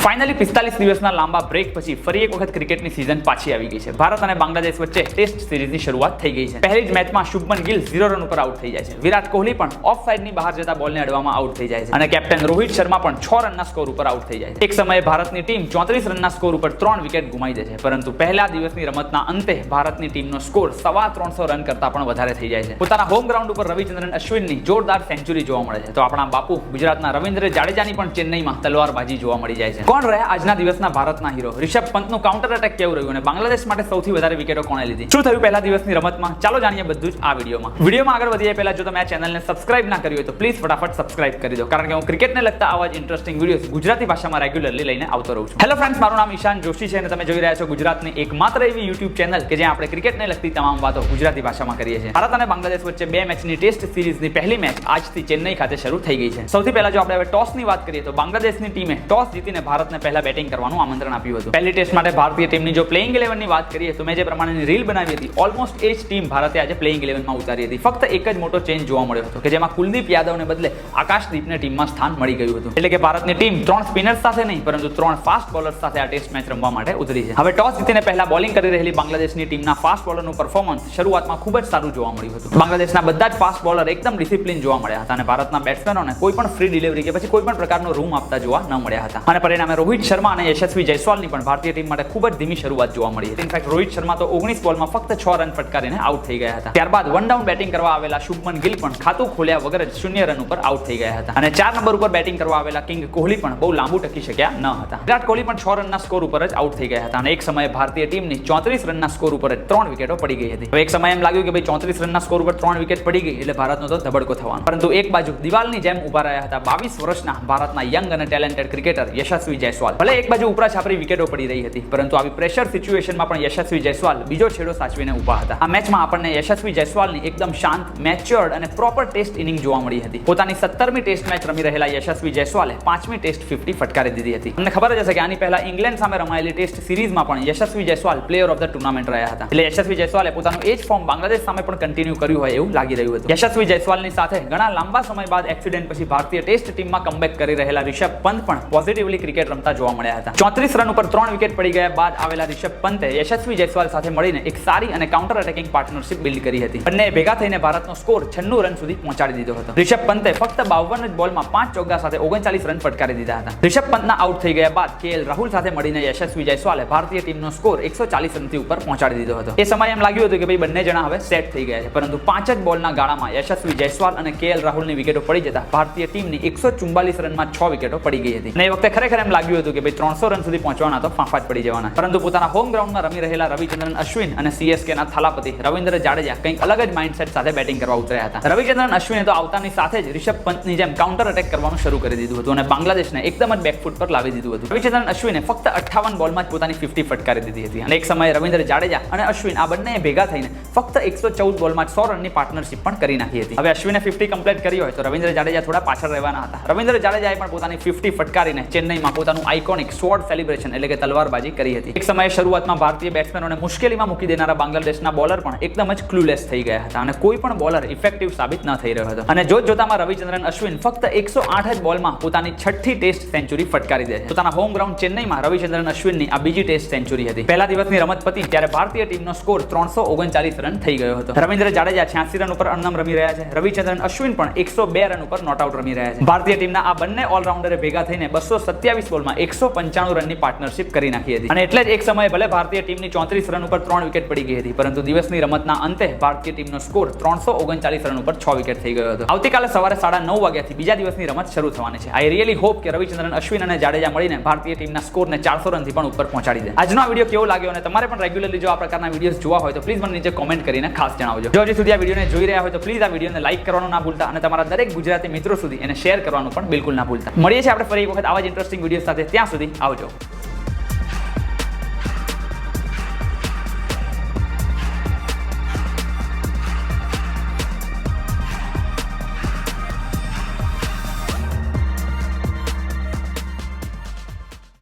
Finally 45 દિવસના લાંબા break પછી ફરી એક વખત ક્રિકેટની સિઝન પાછી આવી ગઈ છે. ભારત અને બાંગ્લાદેશ વચ્ચે ટેસ્ટ સિરીઝની શરૂઆત થઈ ગઈ છે. પહેલી જ મેચમાં શુભમન ગિલ 0 રન ઉપર આઉટ થઈ જાય છે. વિરાટ કોહલી પણ ઓફ સાઇડની બહાર જતા બોલને અડવામાં આઉટ થઈ જાય છે અને કેપ્ટન રોહિત શર્મા પણ 6 રનના સ્કોર ઉપર આઉટ થઈ જાય છે. એક સમયે ભારતની ટીમ 34 રનના સ્કોર ઉપર 3 વિકેટ ગુમાવી દે છે, પરંતુ પહેલા દિવસની રમતના અંતે ભારતની ટીમનો સ્કોર 350 રન કરતા પણ વધારે થઈ જાય છે. પોતાના હોમ ગ્રાઉન્ડ ઉપર રવિચંદ્રન અશ્વિનની જોરદાર સેન્ચુરી જોવા મળે છે, તો આપણા બાપુ ગુજરાતના રવિન્દ્ર જાડેજાની પણ ચેન્નઈમાં તલવારબાજી જોવા મળી જાય છે. કોણ રહ્યા આજના દિવસના ભારતના હીરો? રિષભ પંતનું કાઉન્ટર અટેક કેવું રહ્યું અને બાંગ્લાદેશ માટે સૌથી વધારે વિકેટો કોણે લીધી? શું થયું પહેલા દિવસની રમતમાં? ચાલો જાણીએ બધું જ આ વિડીયોમાં આગળ વધીએ પહેલા જો તમે આ ચેનલને સબસ્ક્રાઇબ ના કરી હોય તો પ્લીઝ ફટાફટ સબસ્ક્રાઇબ કરી દો, કારણ કે હું ક્રિકેટને લગતા આવા જ ઇન્ટરેસ્ટિંગ વિડીયોઝ ગુજરાતી ભાષામાં રેગ્યુલરલી લઈને આવતો રહું છું. હેલો ફ્રેન્ડ્સ, મારું નામ ઈશાન જોશી છે અને તમે જોઈ રહ્યા છો ગુજરાતની એકમાત્ર એવી યુટ્યુબ ચેનલ કે જ્યાં આપણે ક્રિકેટને લગતી તમામ વાતો ગુજરાતી ભાષામાં કરીએ છીએ. ભારત અને બાંગ્લાદેશ વચ્ચે 2 મેચની ટેસ્ટ સિરીઝની પહેલી મેચ આજથી ચેન્નઈ ખાતે શરૂ થઈ ગઈ છે. સૌથી પહેલા જો આપણે હવે ટોસની વાત કરીએ તો બાંગ્લાદેશની ટીમે ટોસ જીતીને ભારતને પહેલા બેટિંગ કરવાનું આમંત્રણ આપ્યું હતું. પહેલી ટેસ્ટ માટે ભારતીય ટીમની જો પ્લેઇંગ 11 ની વાત કરીએ તો મેં જે પ્રમાણેની રીલ બનાવી હતી, ઓલમોસ્ટ એ જ ટીમ ભારતે આજે પ્લેઇંગ 11 માં ઉતારી હતી. ફક્ત એક જ મોટો ચેન્જ જોવા મળ્યો હતો કે જેમાં કુલદીપ યાદવને બદલે આકાશદીપને ટીમમાં સ્થાન મળી ગયું હતું. એટલે કે ભારતની ટીમ 3 સ્પિનર્સ સાથે નહીં પરંતુ 3 ફાસ્ટ બોલર્સ સાથે આ ટેસ્ટ મેચ રમવા માટે ઉતરી છે. હવે ટોસ જીતીને પહેલા બોલિંગ કરી રહેલી બાંગ્લાદેશની ટીમના ફાસ્ટ બોલરનું પરફોર્મન્સ શરૂઆતમાં ખૂબ જ સારું જોવા મળ્યું હતું. બાંગ્લાદેશના બધા જ ફાસ્ટ બોલર એકદમ ડિસિપ્લિન જોવા મળ્યા હતા અને ભારતના બેટ્સમેનોને કોઈ પણ ફ્રી ડિલિવરી કે પછી કોઈ પણ પ્રકારનો રૂમ આપતા જોવા ન મળ્યા હતા. અને પરિણામે રોહિત શર્મા અને યશસ્વી જયસ્વાલની પણ ભારતીય ટીમ માટે ખૂબ જ ધીમી શરૂઆત જોવા મળી હતી. ઇનફેક્ટ રોહિત શર્મા તો 19 બોલમાં ફક્ત 6 રન ફટકારીને આઉટ થઈ ગયા હતા. ત્યારબાદ વન ડાઉન બેટિંગ કરવા આવેલા શુભમન ગિલ પણ ખાતું ખોલ્યા વગર જ 0 રન ઉપર આઉટ થઈ ગયા હતા. અને 4 નંબર ઉપર બેટિંગ કરવા આવેલા કિંગ કોહલી પણ બહુ લાંબુ ટકી શક્યા ન હતા. વિરાટ કોહલી પણ 6 રનના સ્કોર ઉપર જ આઉટ થઈ ગયા હતા અને એક સમયે ભારતીય ટીમની 34 રનના સ્કોર ઉપર જ 3 વિકેટો પડી ગઈ હતી. હવે એક સમય એમ લાગ્યું કે ભાઈ 34 રનના સ્કોર ઉપર 3 વિકેટ પડી ગઈ એટલે ભારતનો તો ધબડકો થવાનો, પરંતુ એક બાજુ દિવાલની જેમ ઉભા રહ્યા હતા 22 વર્ષના ભારતના યંગ અને ટેલેન્ટેડ ક્રિકેટર યશસ્વી જયસ્વાલ. ભલે એક બાજુ ઉપરા છાપરી વિકેટો પડી રહી હતી, પરંતુ આવી પ્રેશર સિચ્યુએશનમાં પણ યશસ્વી જયસ્વાલ બીજો છેડો સાચવીને ઊભા હતા. આ મેચમાં આપણને યશસ્વી જયસ્વાલની એકદમ શાંત, મેચ્યોર્ડ અને પ્રોપર ટેસ્ટ ઇનિંગ જોવા મળી હતી. પોતાની 17મી ટેસ્ટ મેચ રમી રહેલા યશસ્વી જયસ્વાલે 5મી ટેસ્ટ 50 ફટકારી દીધી હતી. તમને ખબર જ હશે કે આની પહેલા ઇંગ્લેન્ડ સામે રમાયેલી ટેસ્ટ સિરીઝમાં પણ Yashasvi Jaiswal player of the tournament રહ્યા હતા. એટલે યશસ્વી જયસ્વાલે પોતાનું એ જ ફોર્મ બાંગ્લાદેશ સામે પણ કન્ટિન્યુ કર્યું હોય એવું લાગી રહ્યું હતું. યશસ્વી જયસ્વાલની સાથે ઘણા લાંબા સમય બાદ એક્સિડન્ટ પછી ભારતીય ટેસ્ટ ટીમમાં કમબેક કરી રહેલા રિષભ પંત પણ પોઝિટિવલી ક્રિકેટ રમતા જોવા મળ્યા હતા. 34 રન ઉપર 3 વિકેટ પડી ગયા બાદ આવેલા રિષભ પંતે યશસ્વી જયસ્વાલ સાથે મળીને એક સારી અને કાઉન્ટર અટેકિંગ પાર્ટનરશિપ બિલ્ડ કરી હતી. બંને ભેગા થઈને ભારતનો સ્કોર 96 રન સુધી પહોંચાડી દીધો હતો. રિષભ પંતે ફક્ત 52 જ બોલમાં 5 ચોગ્ગા સાથે 39 રન ફટકારી દીધા હતા. રિષભ પંતના આઉટ થઈ ગયા બાદ કેએલ રાહુલ સાથે મળીને યશસ્વી જયસ્વાલે ભારતીય ટીમનો સ્કોર 140 રનથી ઉપર પહોંચાડી દીધો હતો. એ સમયે એમ લાગ્યું હતું કે ભાઈ બંને જણા હવે સેટ થઈ ગયા છે, પરંતુ 5 જ બોલના ગાળામાં યશસ્વી જયસ્વાલ અને કેએલ રાહુલની વિકેટો પડી જતા ભારતીય ટીમની 144 રનમાં 6 વિકેટો પડી ગઈ હતી. અને એ વખતે ખરેખર એમ લાગ્યું હતું કે ભાઈ 300 રન સુધી પહોંચવાના તો ફાંફા જ પડી જવાના. પરંતુ પોતાના હોમ ગ્રાઉન્ડમાં રમી રહેલા રવિચંદ્રન અશ્વિન અને સીએસકેના થલાપતિ રવિન્દ્ર જાડેજા કંઈક અલગ જ માઇન્ડસેટ સાથે બેટિંગ કરવા ઉતર્યા હતા. રવિચંદ્રન અશ્વિને તો આવતાની સાથે જ રિષભ પંતની જેમ કાઉન્ટર અટેક કરવાનું શરૂ કરી દીધું હતું અને બાંગ્લાદેશને એકદમ જ બેકફૂટ પર લાવી દીધું હતું. રવિચંદ્રન અશ્વિને ફક્ત 58 બોલમાં જ પોતાની 50 ફટકારી દીધી હતી અને એક સમયે રવિન્દ્ર જાડેજા અને અશ્વિન આ બંને ભેગા થઈને ફક્ત 114 બોલમાં 100 રનની પાર્ટનરશિપ પણ કરી નાખી હતી. હવે અશ્વિને 50 કમ્પ્લીટ કરી હોય તો રવિન્દ્ર જાડેજા થોડા પાછળ રહેવાના હતા. રવિન્દ્ર જાડેજાએ પણ પોતાની 50 ફટકારીને ચેન્નઈમાં પોતાનું આઇકોનિક સ્વોર્ડ સેલિબ્રેશન એટલે કે તલવારબાજી કરી હતી. એક સમયે શરૂઆતમાં ભારતીય બેટ્સમેનોને મુશ્કેલીમાં મૂકી દેનારા બાંગ્લાદેશના બોલર પણ એકદમ જ ક્લુલેસ થઈ ગયા હતા અને કોઈ પણ બોલર ઇફેક્ટિવ સાબિત ન થઈ રહ્યો હતો. અને જોતામાં રવિચંદ્રન અશ્વિન ફક્ત 108 જ બોલમાં પોતાની 6ઠ્ઠી ટેસ્ટ સેન્ચુરી ફટકારી દે છે. પોતાના હોમ ગ્રાઉન્ડ ચેન્નઈમાં રવિચંદ્રન અશ્વિનની આ બીજી ટેસ્ટ સેન્ચુરી હતી. પહેલા દિવસની રમત પતી ત્યારે ભારતીય ટીમનો સ્કોર 339 રન થઈ ગયો હતો. રવિન્દ્ર જાડેજા 86 રન ઉપર અણનમ રમી રહ્યા છે. રવિચંદ્રન અશ્વિન પણ 102 રન ઉપર નોટ આઉટ રમી રહ્યા છે. ભારતીય ટીમના આ બંને ઓલરાઉન્ડરે ભેગા થઈને 227 બોલમાં 195 રનની પાર્ટનરશિપ કરી નાખી હતી. અને એટલે જ એક સમયે ભલે ભારતીય ટીમની 34 રન ઉપર 3 વિકેટ પડી ગઈ હતી, પરંતુ દિવસની રમતના અંતે ભારતીય ટીમનો સ્કોર 339 રન ઉપર 6 વિકેટ થઈ ગયો હતો. આવતીકાલે સવારે 9:30 વાગ્યાથી બીજા દિવસની રમત શરૂ થવાની છે. આઈ રિયલી હોપ કે રવિચંદ્રન અશ્વિન અને જાડેજા મળીને ભારતીય ટીમના સ્કોરને 400 રનથી પણ ઉપર પહોંચાડી દે. આજનો આ વિડીયો કેવો લાગ્યો અને તમારે પણ રેગ્યુલરલી જો આ પ્રકારના વિડીયોઝ જોવા હોય તો પ્લીઝ મને નીચે કોમેન્ટ કરીને ખાસ જણાવજો. જો હજી સુધી આ વિડીયોને જોઈ રહ્યા હોય તો પ્લીઝ આ વિડીયોને લાઈક કરવાનું ના ભૂલતા અને તમારા દરેક ગુજરાતી મિત્રો સુધી એને શેર કરવાનું પણ બિલકુલ ના ભૂલતા. મળીએ છીએ આપણે ફરી એક વખત આવા જ ઇન્ટરેસ્ટિંગ વિડીયો સાથે. ત્યાં સુધી આવજો.